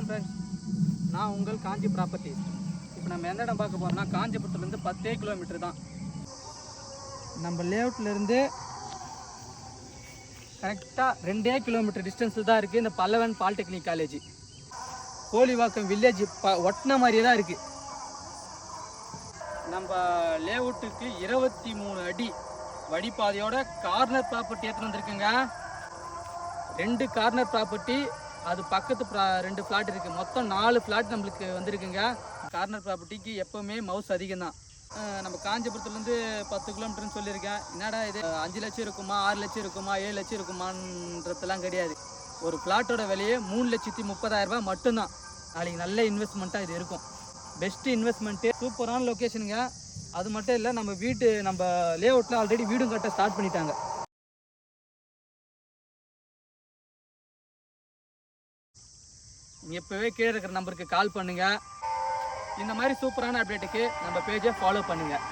Friends, நான் உங்கள் காஞ்சி properties. இப்போ நம்ம எந்த இடம் பார்க்க போகிறோம்னா காஞ்சிபுரத்துலேருந்து 10 கிலோமீட்டர் தான். நம்ம லேஅவுட்லேருந்து கரெக்டாக 2 கிலோமீட்டர் டிஸ்டன்ஸில் தான் இருக்குது இந்த பல்லவன் பாலிடெக்னிக் காலேஜ். கோழிவாக்கம் வில்லேஜ் ஒட்டின மாதிரியே தான் இருக்குது. நம்ம லேஅவுட்டுக்கு 23 அடி வடிபாதையோட கார்னர் ப்ராப்பர்ட்டி எடுத்துகிட்டு வந்திருக்குங்க. 2 கார்னர் ப்ராப்பர்ட்டி, அது பக்கத்து 2 ஃப்ளாட் இருக்குது. மொத்தம் 4 ஃப்ளாட் நம்மளுக்கு வந்திருக்குங்க. கார்னர் ப்ராப்பர்ட்டிக்கு எப்போவுமே மவுஸ் அதிகம் தான். நம்ம காஞ்சிபுரத்துலேருந்து 10 கிலோமீட்டர்னு சொல்லியிருக்கேன். என்னடா இது 5 லட்சம் இருக்குமா, 6 லட்சம் இருக்குமா, 7 லட்சம் இருக்குமான்றதெல்லாம் கிடையாது. ஒரு ஃப்ளாட்டோட விலையே 3,30,000 ரூபாய் மட்டும்தான். நாளைக்கு நல்ல இன்வெஸ்ட்மெண்ட்டாக இது இருக்கும். பெஸ்ட்டு இன்வெஸ்ட்மெண்ட்டு, சூப்பரான லொக்கேஷனுங்க. அது மட்டும் இல்லை, நம்ம லேஅவுட்டில் ஆல்ரெடி வீடும் கட்ட ஸ்டார்ட் பண்ணிட்டாங்க. நீங்கள் எப்போவே கீழே இருக்கிற நம்பருக்கு கால் பண்ணுங்கள். இந்த மாதிரி சூப்பரான அப்டேட்டுக்கு நம்ம பேஜை ஃபாலோ பண்ணுங்கள்.